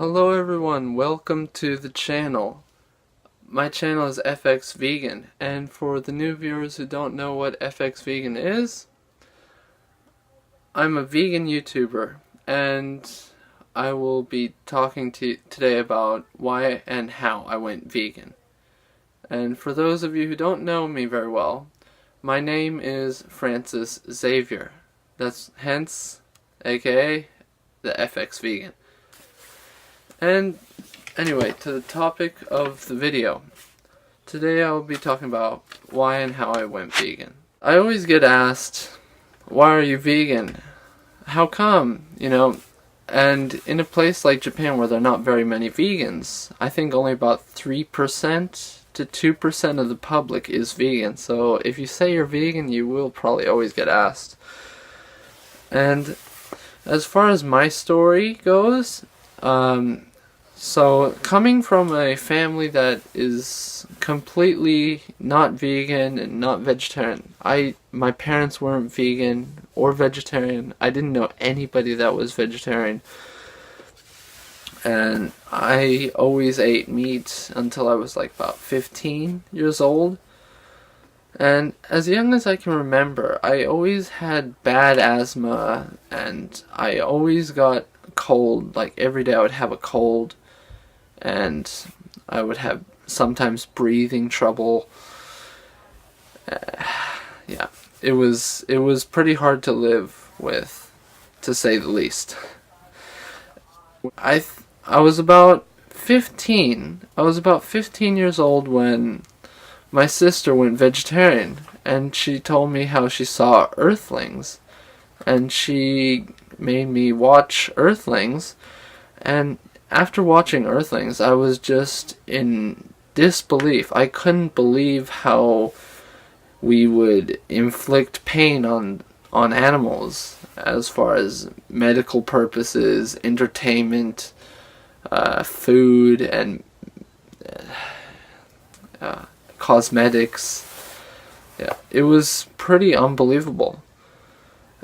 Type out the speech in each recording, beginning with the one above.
Hello everyone, welcome to the channel. My channel is FX Vegan, and for the new viewers who don't know what FX Vegan is, I'm a vegan YouTuber, and I will be talking to you today about why and how I went vegan. And for those of you who don't know me very well, my name is Francis Xavier. That's hence, aka, the FX Vegan. And anyway, to the topic of the video. Today I'll be talking about why and how I went vegan. I always get asked, why are you vegan? How come? And in a place like Japan where there are not very many vegans, I think only about 3% to 2% of the public is vegan. So if you say you're vegan, you will probably always get asked. And as far as my story goes, so coming from a family that is completely not vegan and not vegetarian, my parents weren't vegan or vegetarian. I didn't know anybody that was vegetarian, and I always ate meat until I was like about 15 years old. And as young as I can remember, I always had bad asthma, and I always got cold. Like every day I would have a cold, and I would have sometimes breathing trouble. Yeah, it was pretty hard to live with, to say the least. I was about 15. I was about 15 years old when my sister went vegetarian, and she told me how she saw Earthlings, and she made me watch Earthlings, and after watching Earthlings, I was just in disbelief. I couldn't believe how we would inflict pain on animals as far as medical purposes, entertainment, food, and cosmetics. Yeah, it was pretty unbelievable.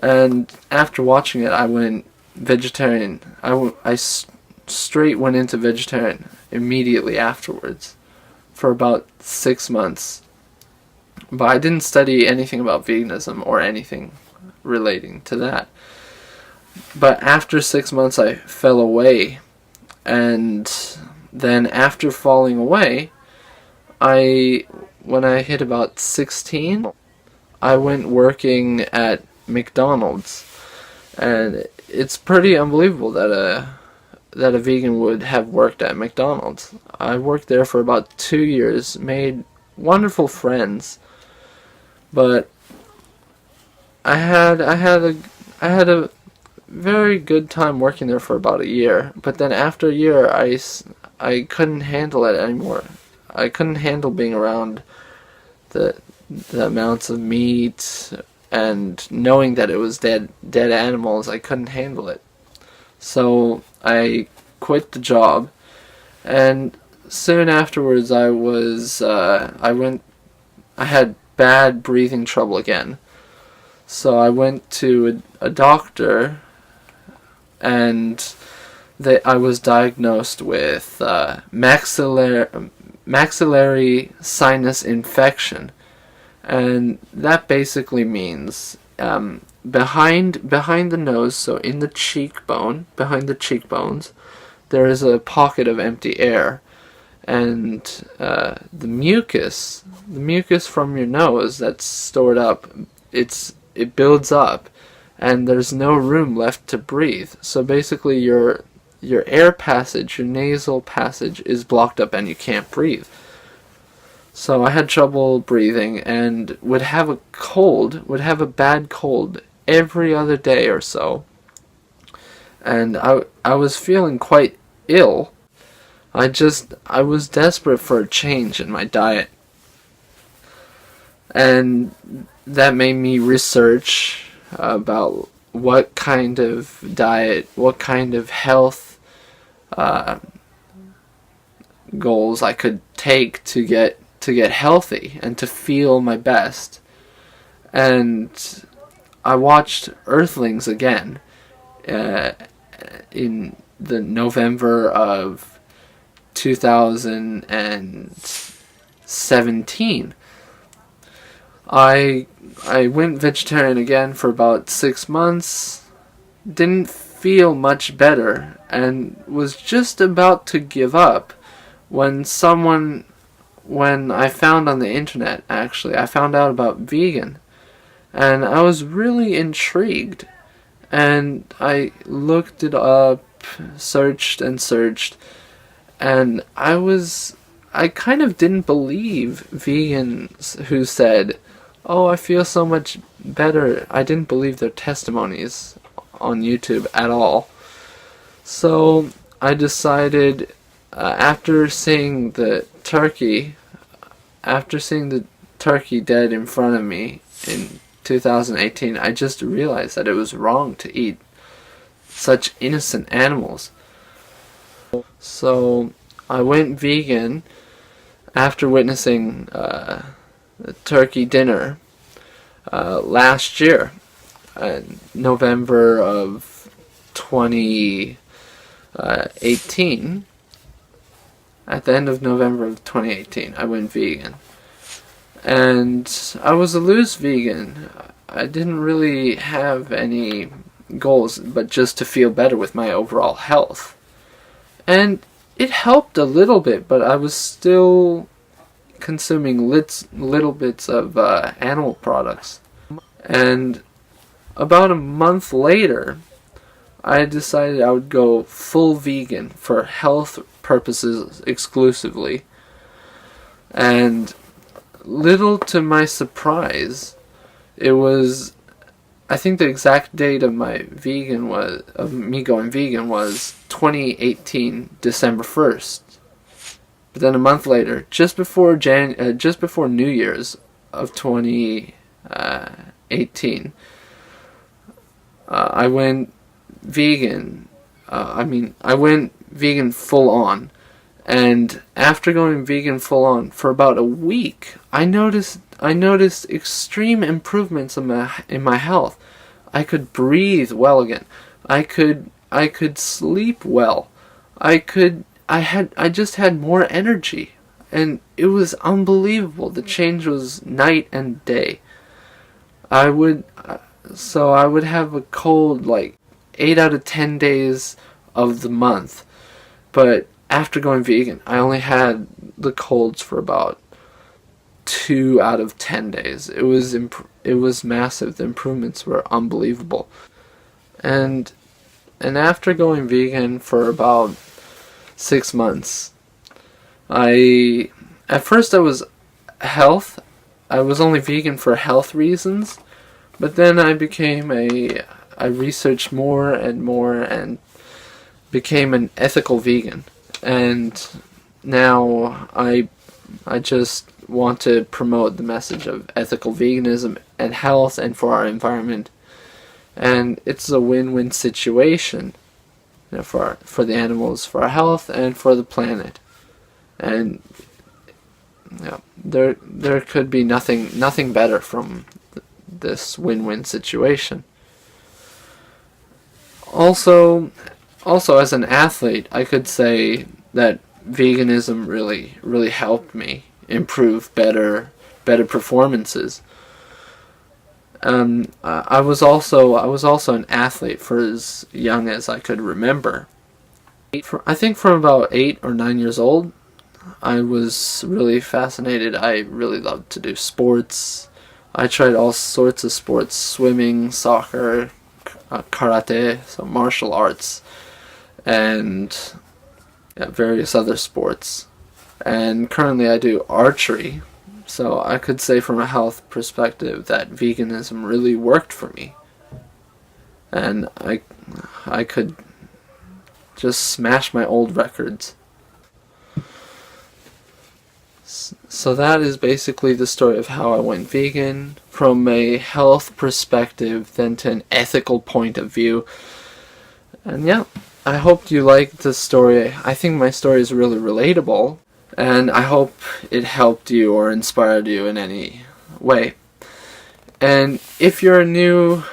And after watching it, I went vegetarian. I straight went into vegetarian immediately afterwards for about 6 months. But I didn't study anything about veganism or anything relating to that. But after 6 months I fell away, and then after falling away, when I hit about 16, I went working at McDonald's, and it's pretty unbelievable that a vegan would have worked at McDonald's. I worked there for about 2 years, made wonderful friends, but I had a very good time working there for about a year. But then after a year, I couldn't handle it anymore. I couldn't handle being around the amounts of meat and knowing that it was dead animals. I couldn't handle it. So I quit the job, and soon afterwards I had bad breathing trouble again. So I went to a doctor, and I was diagnosed with maxillary sinus infection, and that basically means behind the nose, so in the cheekbone, behind the cheekbones, there is a pocket of empty air, and the mucus from your nose that's stored up, it builds up, and there's no room left to breathe. So basically your air passage, your nasal passage, is blocked up and you can't breathe. So I had trouble breathing and would have a bad cold every other day or so. And I was feeling quite ill. I was desperate for a change in my diet. And that made me research about what kind of diet, what kind of health goals I could take to get healthy and to feel my best. And I watched Earthlings again in the November of 2017. I went vegetarian again for about 6 months, didn't feel much better, and was just about to give up when I found on the internet, actually, I found out about vegan, and I was really intrigued, and I looked it up, searched and searched, and I kind of didn't believe vegans who said, "Oh, I feel so much better." I didn't believe their testimonies on YouTube at all. So I decided, after seeing the turkey dead in front of me in 2018, I just realized that it was wrong to eat such innocent animals. So I went vegan after witnessing the turkey dinner last year, November of 2018. At the end of November of 2018, I went vegan. And I was a loose vegan. I didn't really have any goals, but just to feel better with my overall health. And it helped a little bit, but I was still consuming little bits of animal products. And about a month later, I decided I would go full vegan for health purposes exclusively. And little to my surprise, it was, I think the exact date of me going vegan was 2018, December 1st. But then a month later, just before New Year's of 2018, I went vegan. I went vegan full on. And after going vegan full on for about a week, I noticed extreme improvements in my health. I could breathe well again. I could sleep well. I just had more energy, and it was unbelievable. The change was night and day. I would have a cold like 8 out of 10 days of the month, but after going vegan, I only had the colds for about 2 out of 10 days. It was massive. The improvements were unbelievable. And after going vegan for about 6 months, at first I was only vegan for health reasons, but then I researched more and more and became an ethical vegan. And now I just want to promote the message of ethical veganism and health and for our environment. And it's a win-win situation, for the animals, for our health, and for the planet. And there could be nothing better from this win-win situation. Also, as an athlete, I could say that veganism really helped me improve better performances. I was also an athlete for as young as I could remember. I think from about 8 or 9 years old, I was really fascinated. I really loved to do sports. I tried all sorts of sports: swimming, soccer, karate, so martial arts, and various other sports. And currently I do archery. So I could say from a health perspective that veganism really worked for me. And I could just smash my old records. So that is basically the story of how I went vegan from a health perspective, then to an ethical point of view. And yeah, I hope you liked the story. I think my story is really relatable. And I hope it helped you or inspired you in any way. And if you're a new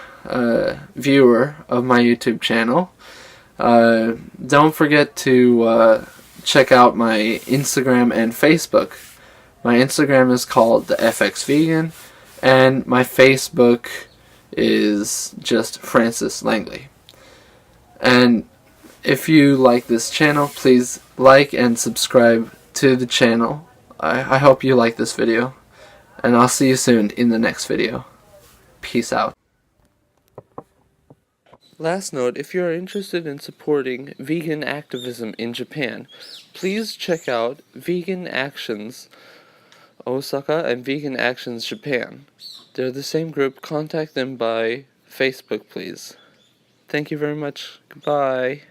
viewer of my YouTube channel, Don't forget to check out my Instagram and Facebook. My Instagram is called the FX Vegan, and my Facebook is just Francis Langley. And if you like this channel, please like and subscribe to the channel. I hope you like this video, and I'll see you soon in the next video. Peace out. Last note, if you are interested in supporting vegan activism in Japan, please check out Vegan Actions Osaka and Vegan Actions Japan. They're the same group. Contact them by Facebook, please. Thank you very much. Goodbye.